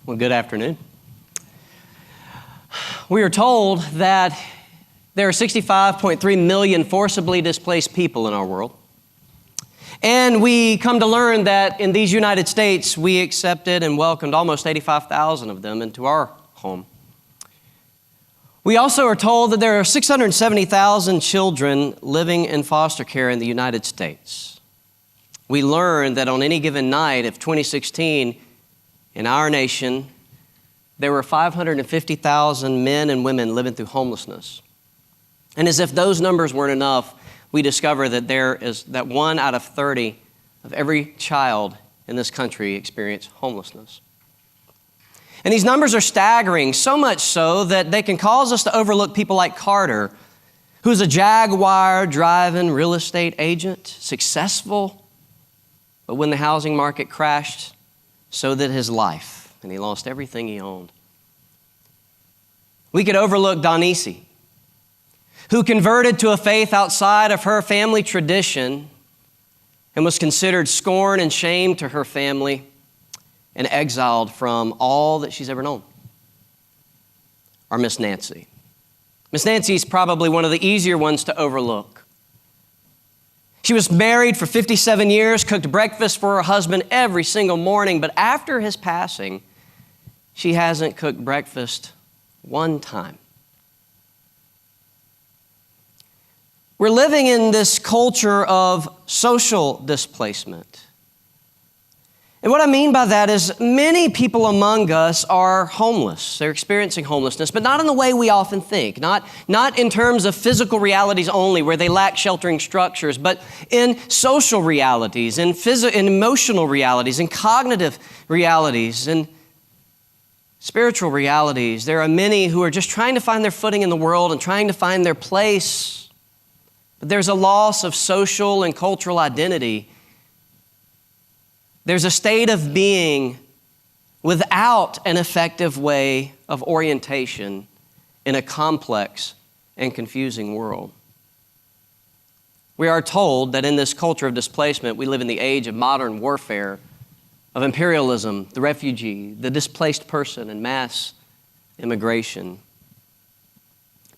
Well, good afternoon. We are told that there are 65.3 million forcibly displaced people in our world. And we come to learn that in these United States, we accepted and welcomed almost 85,000 of them into our home. We also are told that there are 670,000 children living in foster care in the United States. We learn that on any given night of 2016, in our nation, there were 550,000 men and women living through homelessness. And as if those numbers weren't enough, we discover that 1 out of 30 of every child in this country experience homelessness. And these numbers are staggering, so much so that they can cause us to overlook people like Carter, who's a Jaguar driving real estate agent, successful, but when the housing market crashed, so did his life, and he lost everything he owned. We could overlook Donisi, who converted to a faith outside of her family tradition and was considered scorn and shame to her family and exiled from all that she's ever known. Or Miss Nancy. Miss Nancy's probably one of the easier ones to overlook. She was married for 57 years, cooked breakfast for her husband every single morning, but after his passing, she hasn't cooked breakfast one time. We're living in this culture of social displacement. And what I mean by that is many people among us are homeless. They're experiencing homelessness, but not in the way we often think. Not in terms of physical realities only, where they lack sheltering structures, but in social realities, in emotional realities, in cognitive realities, in spiritual realities. There are many who are just trying to find their footing in the world and trying to find their place. But there's a loss of social and cultural identity. There's a state of being without an effective way of orientation in a complex and confusing world. We are told that in this culture of displacement, we live in the age of modern warfare, of imperialism, the refugee, the displaced person, and mass immigration.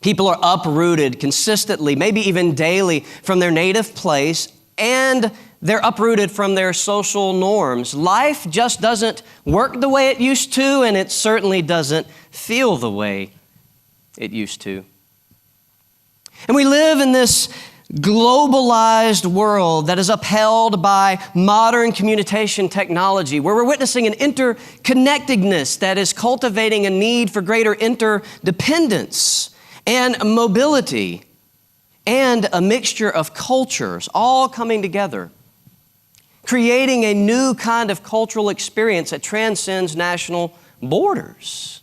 People are uprooted consistently, maybe even daily, from their native place, and they're uprooted from their social norms. Life just doesn't work the way it used to, and it certainly doesn't feel the way it used to. And we live in this globalized world that is upheld by modern communication technology, where we're witnessing an interconnectedness that is cultivating a need for greater interdependence and mobility and a mixture of cultures all coming together, creating a new kind of cultural experience that transcends national borders.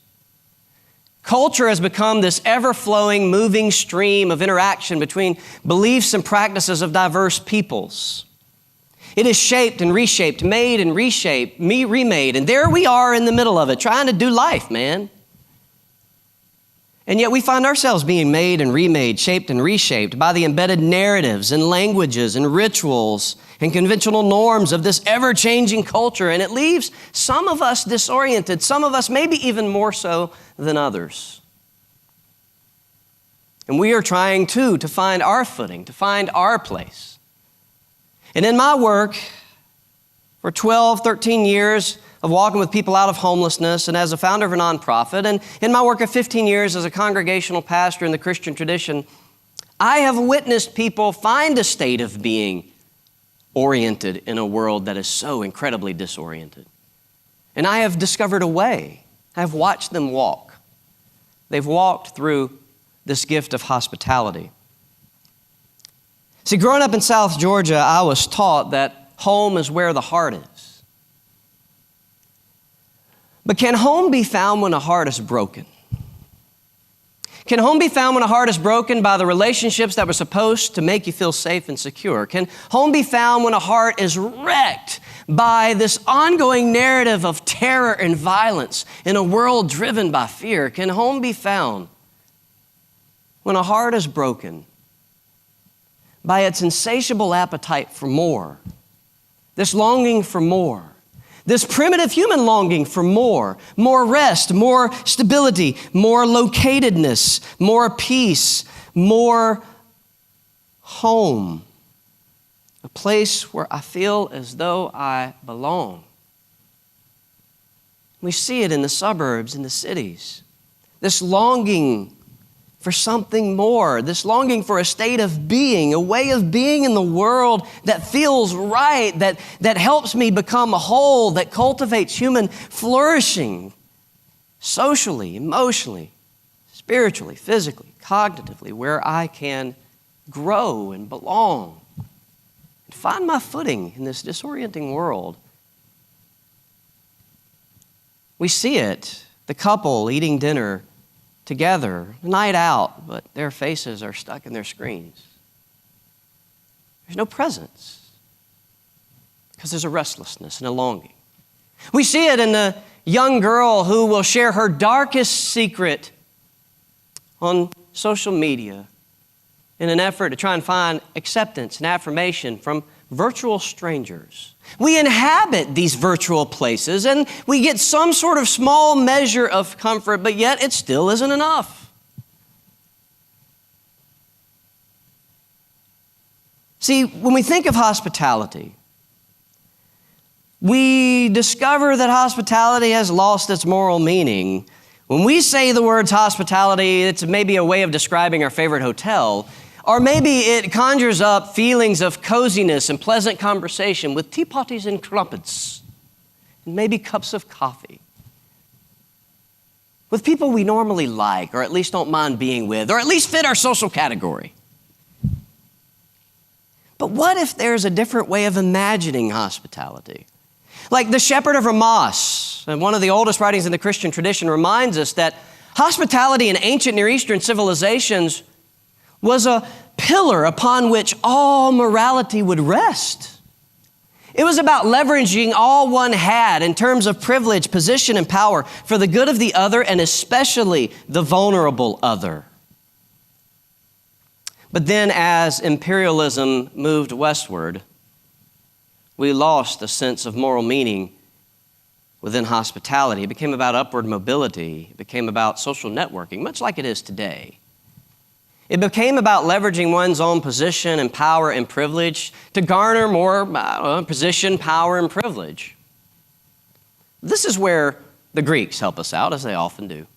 Culture has become this ever-flowing, moving stream of interaction between beliefs and practices of diverse peoples. It is shaped and reshaped, made and reshaped, remade, and there we are in the middle of it, trying to do life, man. And yet we find ourselves being made and remade, shaped and reshaped by the embedded narratives and languages and rituals and conventional norms of this ever-changing culture. And it leaves some of us disoriented, some of us maybe even more so than others. And we are trying to find our footing, to find our place. And in my work for 12, 13 years, of walking with people out of homelessness and as a founder of a nonprofit, and in my work of 15 years as a congregational pastor in the Christian tradition, I have witnessed people find a state of being oriented in a world that is so incredibly disoriented. And I have discovered a way. I have watched them walk. They've walked through this gift of hospitality. See, growing up in South Georgia, I was taught that home is where the heart is. But can home be found when a heart is broken? Can home be found when a heart is broken by the relationships that were supposed to make you feel safe and secure? Can home be found when a heart is wrecked by this ongoing narrative of terror and violence in a world driven by fear? Can home be found when a heart is broken by its insatiable appetite for more, this longing for more, This primitive human longing for more rest, more stability, more locatedness, more peace, more home. A place where I feel as though I belong. We see it in the suburbs, in the cities. This longing for something more, this longing for a state of being, a way of being in the world that feels right, that helps me become whole, that cultivates human flourishing socially, emotionally, spiritually, physically, cognitively, where I can grow and belong and find my footing in this disorienting world. We see it, the couple eating dinner together, night out, but their faces are stuck in their screens. There's no presence because there's a restlessness and a longing. We see it in the young girl who will share her darkest secret on social media in an effort to try and find acceptance and affirmation from virtual strangers. We inhabit these virtual places and we get some sort of small measure of comfort, but yet it still isn't enough. See, when we think of hospitality, we discover that hospitality has lost its moral meaning. When we say the words hospitality, it's maybe a way of describing our favorite hotel. Or maybe it conjures up feelings of coziness and pleasant conversation with teapotties and crumpets, and maybe cups of coffee. With people we normally like, or at least don't mind being with, or at least fit our social category. But what if there's a different way of imagining hospitality? Like the Shepherd of Ramaz, and one of the oldest writings in the Christian tradition, reminds us that hospitality in ancient Near Eastern civilizations was a pillar upon which all morality would rest. It was about leveraging all one had in terms of privilege, position, and power for the good of the other, and especially the vulnerable other. But then as imperialism moved westward, we lost a sense of moral meaning within hospitality. It became about upward mobility. It became about social networking, much like it is today. It became about leveraging one's own position and power and privilege to garner more position, power, and privilege. This is where the Greeks help us out, as they often do.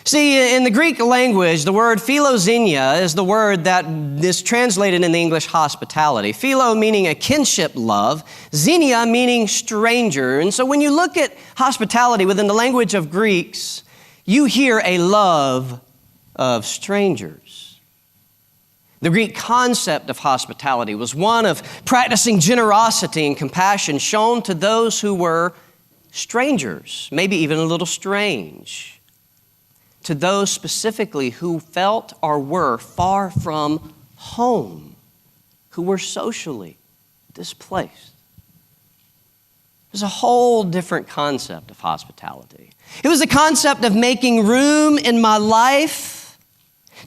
See, in the Greek language, the word philoxenia is the word that is translated in the English hospitality. Philo meaning a kinship love, xenia meaning stranger. And so when you look at hospitality within the language of Greeks, you hear a love of strangers. The Greek concept of hospitality was one of practicing generosity and compassion shown to those who were strangers, maybe even a little strange, to those specifically who felt or were far from home, who were socially displaced. There's a whole different concept of hospitality. It was the concept of making room in my life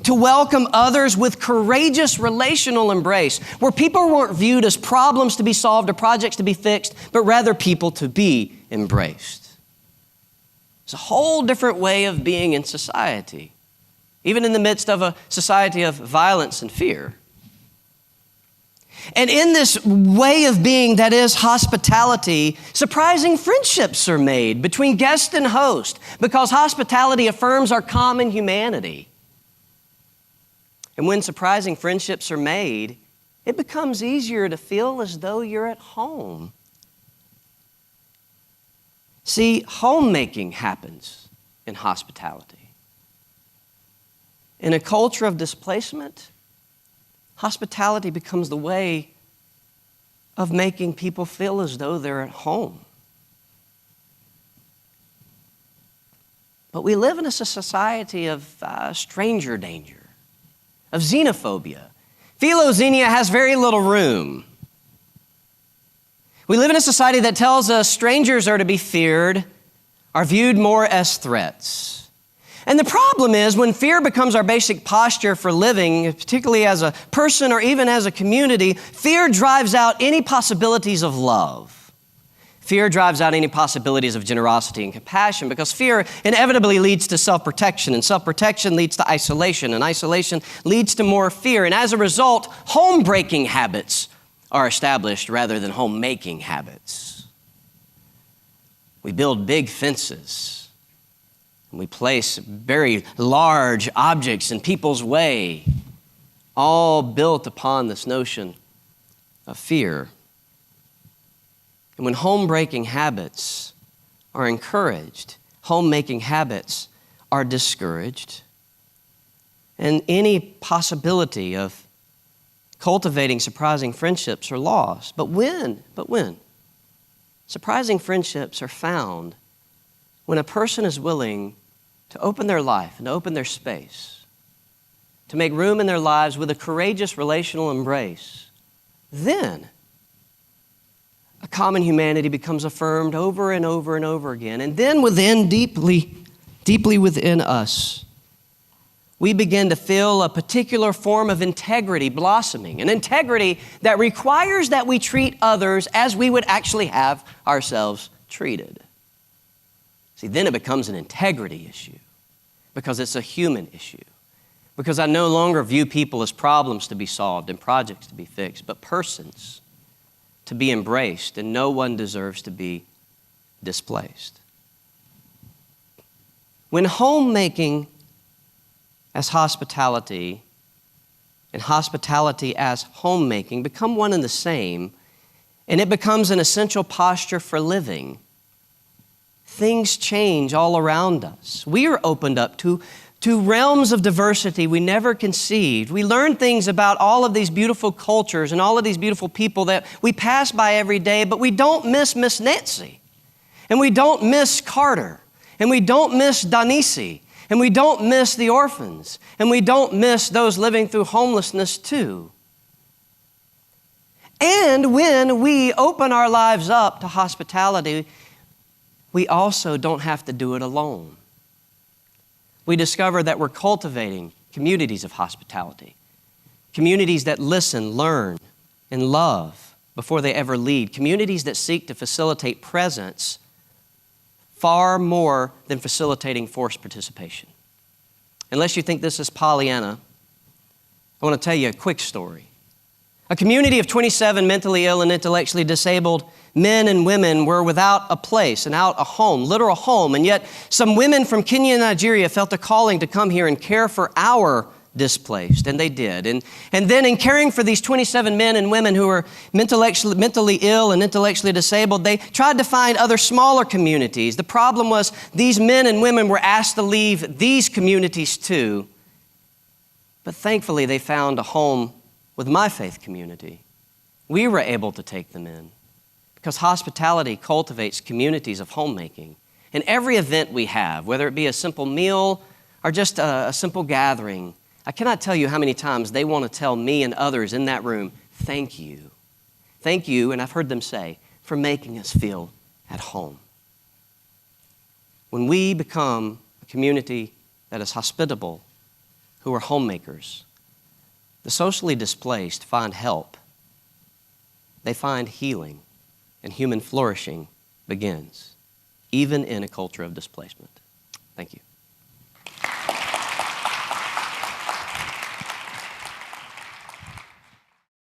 to welcome others with courageous relational embrace, where people weren't viewed as problems to be solved or projects to be fixed, but rather people to be embraced. It's a whole different way of being in society, even in the midst of a society of violence and fear. And in this way of being that is hospitality, surprising friendships are made between guest and host, because hospitality affirms our common humanity. And when surprising friendships are made, it becomes easier to feel as though you're at home. See, homemaking happens in hospitality. In a culture of displacement, hospitality becomes the way of making people feel as though they're at home. But we live in a society of stranger danger, of xenophobia. Philoxenia has very little room. We live in a society that tells us strangers are to be feared, are viewed more as threats. And the problem is when fear becomes our basic posture for living, particularly as a person or even as a community, fear drives out any possibilities of love. Fear drives out any possibilities of generosity and compassion because fear inevitably leads to self-protection, and self-protection leads to isolation, and isolation leads to more fear. And as a result, home-breaking habits are established rather than home-making habits. We build big fences, and we place very large objects in people's way, all built upon this notion of fear. And when home-breaking habits are encouraged, home-making habits are discouraged, and any possibility of cultivating surprising friendships are lost. But when? Surprising friendships are found when a person is willing to open their life and to open their space, to make room in their lives with a courageous relational embrace. Then a common humanity becomes affirmed over and over and over again. And then deeply within us, we begin to feel a particular form of integrity blossoming, an integrity that requires that we treat others as we would actually have ourselves treated. See, then it becomes an integrity issue because it's a human issue. Because I no longer view people as problems to be solved and projects to be fixed, but persons to be embraced, and no one deserves to be displaced. When homemaking as hospitality and hospitality as homemaking become one and the same, and it becomes an essential posture for living, things change all around us. We are opened up to realms of diversity we never conceived. We learn things about all of these beautiful cultures and all of these beautiful people that we pass by every day, but we don't miss Miss Nancy, and we don't miss Carter, and we don't miss Danisi, and we don't miss the orphans, and we don't miss those living through homelessness too. And when we open our lives up to hospitality, we also don't have to do it alone. We discover that we're cultivating communities of hospitality, communities that listen, learn, and love before they ever lead, communities that seek to facilitate presence far more than facilitating forced participation. Unless you think this is Pollyanna, I want to tell you a quick story. A community of 27 mentally ill and intellectually disabled men and women were without a place and out a home, literal home, and yet some women from Kenya and Nigeria felt a calling to come here and care for our displaced, and they did. And then in caring for these 27 men and women who were mentally ill and intellectually disabled, they tried to find other smaller communities. The problem was these men and women were asked to leave these communities too. But thankfully, they found a home with my faith community. We were able to take them in because hospitality cultivates communities of homemaking. In every event we have, whether it be a simple meal or just a simple gathering, I cannot tell you how many times they want to tell me and others in that room, thank you. Thank you, and I've heard them say, for making us feel at home. When we become a community that is hospitable, who are homemakers, the socially displaced find help. They find healing, and human flourishing begins, even in a culture of displacement. Thank you.